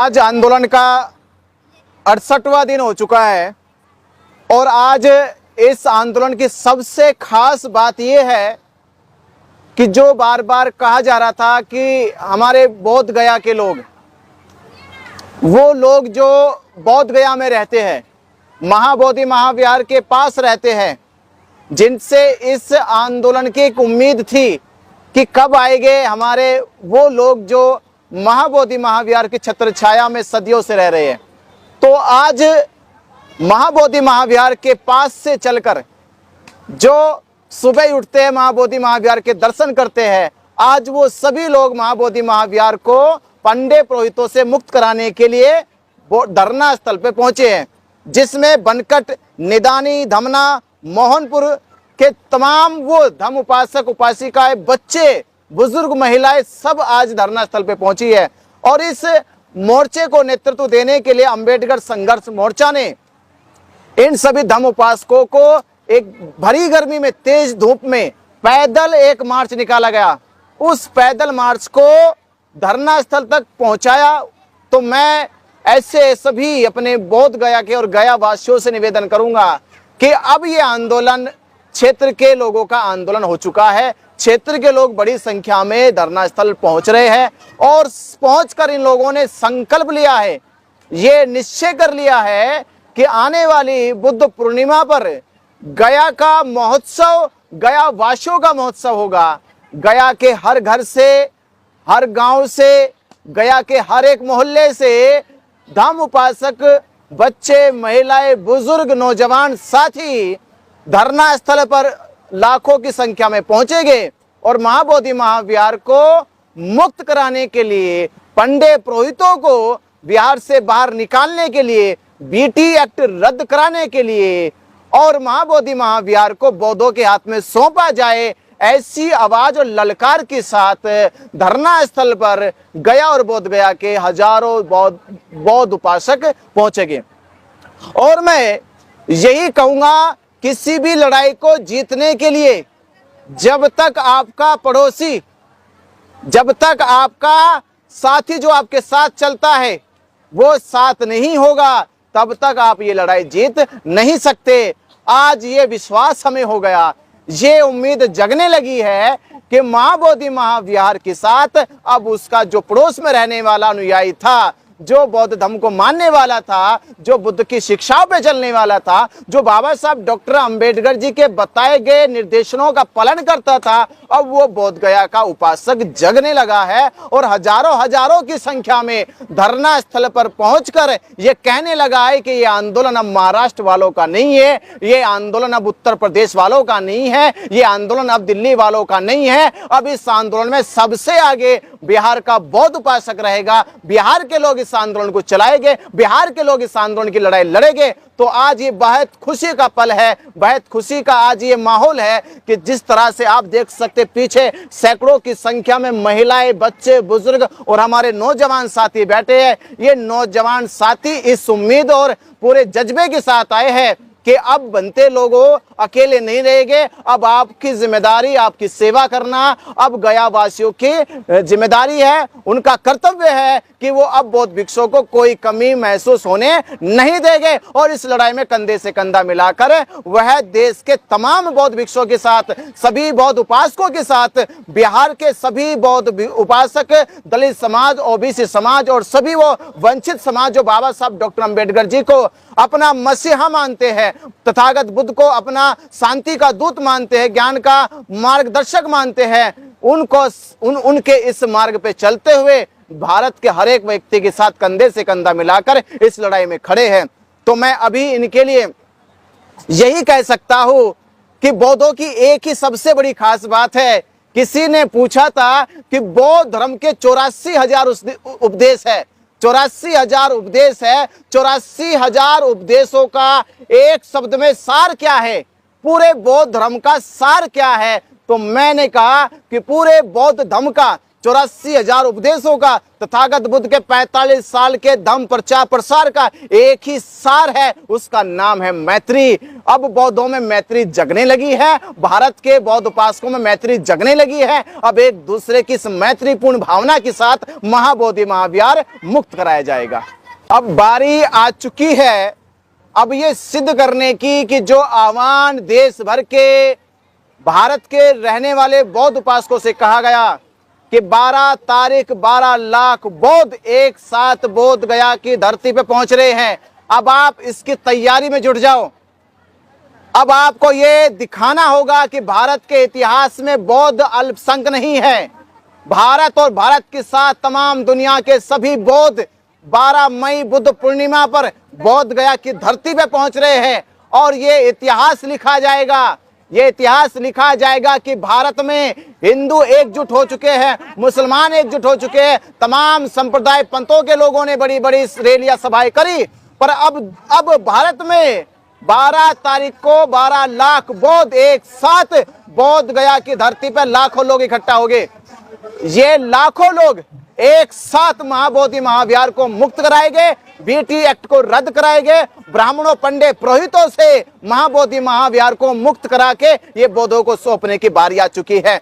आज आंदोलन का 68वां दिन हो चुका है और आज इस आंदोलन की सबसे खास बात यह है कि जो बार बार कहा जा रहा था कि हमारे बोध गया के लोग, वो लोग जो बोध गया में रहते हैं, महाबोधि महाविहार के पास रहते हैं, जिनसे इस आंदोलन की एक उम्मीद थी कि कब आएंगे हमारे वो लोग जो महाबोधि महाविहार की छत्र छाया में सदियों से रह रहे हैं। तो आज महाबोधि महाविहार के पास से चलकर जो सुबह ही उठते हैं, महाबोधि महाविहार के दर्शन करते हैं, आज वो सभी लोग महाबोधि महाविहार को पंडे पुरोहितों से मुक्त कराने के लिए वो धरना स्थल पे पहुंचे हैं, जिसमें बनकट, निदानी, धमना, मोहनपुर के तमाम वो धम उपासक उपासिकाएं, बच्चे, बुजुर्ग, महिलाएं सब आज धरना स्थल पे पहुंची है। और इस मोर्चे को नेतृत्व देने के लिए अंबेडकर संघर्ष मोर्चा ने इन सभी धम उपासकों को एक भरी गर्मी में, तेज धूप में पैदल एक मार्च निकाला गया। उस पैदल मार्च को धरना स्थल तक पहुंचाया। तो मैं ऐसे सभी अपने बोध गया के और गया वासियों से निवेदन करूंगा कि अब ये आंदोलन क्षेत्र के लोगों का आंदोलन हो चुका है। क्षेत्र के लोग बड़ी संख्या में धरना स्थल पहुंच रहे हैं और पहुंचकर इन लोगों ने संकल्प लिया है, ये निश्चय कर लिया है कि आने वाली बुद्ध पूर्णिमा पर गया का महोत्सव, गया वासियों का महोत्सव होगा। गया के हर घर से, हर गांव से, गया के हर एक मोहल्ले से धम उपासक, बच्चे, महिलाएं, बुजुर्ग, नौजवान साथी धरना स्थल पर लाखों की संख्या में पहुंचेंगे और महाबोधि महाविहार को मुक्त कराने के लिए, पंडे पुरोहितों को बिहार से बाहर निकालने के लिए, बीटी एक्ट रद्द कराने के लिए और महाबोधि महाविहार को बौद्धों के हाथ में सौंपा जाए, ऐसी आवाज और ललकार के साथ धरना स्थल पर गया और बोध गया के हजारों बौद्ध उपासक पहुंचेंगे। और मैं यही कहूंगा, किसी भी लड़ाई को जीतने के लिए जब तक आपका पड़ोसी, जब तक आपका साथी जो आपके साथ चलता है वो साथ नहीं होगा, तब तक आप ये लड़ाई जीत नहीं सकते। आज ये विश्वास हमें हो गया, ये उम्मीद जगने लगी है कि महाबोधि महाविहार के साथ अब उसका जो पड़ोस में रहने वाला अनुयायी था, जो बौद्ध धर्म को मानने वाला था, जो बुद्ध की शिक्षाओं पे चलने वाला था, जो बाबा साहब डॉक्टर अंबेडकर जी के बताए गए निर्देशों का पालन करता था, अब वो बोध गया का उपासक जगने लगा है और हजारों हजारों की संख्या में धरना स्थल पर पहुंचकर ये कहने लगा है कि ये आंदोलन अब महाराष्ट्र वालों का नहीं है, ये आंदोलन अब उत्तर प्रदेश वालों का नहीं है, ये आंदोलन अब दिल्ली वालों का नहीं है, अब इस आंदोलन में सबसे आगे बिहार का बौद्ध उपासक रहेगा। बिहार के लोग इस आंदोलन को चलाएंगे, बिहार के लोग इस आंदोलन की लड़ाई लड़ेंगे। तो आज ये बहुत खुशी का पल है, बहुत खुशी का आज ये माहौल है कि जिस तरह से आप देख सकते पीछे सैकड़ों की संख्या में महिलाएं, बच्चे, बुजुर्ग और हमारे नौजवान साथी बैठे हैं। ये नौजवान साथी इस उम्मीद और पूरे जज्बे के साथ आए हैं कि अब बनते लोगों अकेले नहीं रहेंगे, अब आपकी जिम्मेदारी, आपकी सेवा करना अब गया वासियों की जिम्मेदारी है, उनका कर्तव्य है कि वो अब बौद्ध भिक्षुओं को कोई कमी महसूस होने नहीं देंगे और इस लड़ाई में कंधे से कंधा मिलाकर वह देश के तमाम बौद्ध भिक्षुओं के साथ, सभी बौद्ध उपासकों के साथ, बिहार के सभी बौद्ध उपासक, दलित समाज, ओबीसी समाज और सभी वो वंचित समाज जो बाबा साहब डॉक्टर अंबेडकर जी को अपना मसीहा मानते हैं, तथागत बुद्ध को अपना शांति का दूत मानते हैं, ज्ञान का मार्गदर्शक मानते हैं, उनके इस मार्ग पे चलते हुए भारत के हर एक व्यक्ति के साथ कंधे से कंधा मिलाकर इस लड़ाई में खड़े हैं। तो मैं अभी इनके लिए यही कह सकता हूं कि बौद्धों की एक ही सबसे बड़ी खास बात है। किसी ने पूछा था कि बौद्ध धर्म के 84,000 उपदेश है, 84,000 उपदेश है, 84,000 उपदेशों का एक शब्द में सार क्या है, पूरे बौद्ध धर्म का सार क्या है? तो मैंने कहा कि पूरे बौद्ध धर्म का 84,000 उपदेशों का, तथागत बुद्ध के 45 साल के धम्म प्रचार प्रसार का एक ही सार है, उसका नाम है मैत्री। अब बौद्धों में मैत्री जगने लगी है, भारत के बौद्ध उपासकों में मैत्री जगने लगी है। अब एक दूसरे की इस मैत्रीपूर्ण भावना के साथ महाबोधि महाविहार मुक्त कराया जाएगा। अब बारी आ चुकी है अब ये सिद्ध करने की कि जो आह्वान देश भर के भारत के रहने वाले बौद्ध उपासकों से कहा गया कि 12 तारीख 12 लाख बौद्ध एक साथ बोध गया की धरती पे पहुंच रहे हैं। अब आप इसकी तैयारी में जुट जाओ। अब आपको ये दिखाना होगा कि भारत के इतिहास में बौद्ध अल्पसंख्यक नहीं है। भारत और भारत के साथ तमाम दुनिया के सभी बौद्ध 12 मई बुद्ध पूर्णिमा पर बोध गया की धरती पे पहुंच रहे हैं। और ये इतिहास लिखा जाएगा, ये इतिहास लिखा जाएगा कि भारत में हिंदू एकजुट हो चुके हैं, मुसलमान एकजुट हो चुके हैं, तमाम संप्रदाय पंथों के लोगों ने बड़ी बड़ी रैलियां सभाएं करी। पर अब भारत में 12 तारीख को 12 लाख बौद्ध एक साथ बोध गया की धरती पर लाखों लोग इकट्ठा हो गए। ये लाखों लोग एक साथ महाबोधि महाविहार को मुक्त कराएंगे, बीटी एक्ट को रद्द कराएंगे, ब्राह्मणों पंडित पुरोहितों से महाबोधि महाविहार को मुक्त करा के ये बौद्धों को सौंपने की बारी आ चुकी है।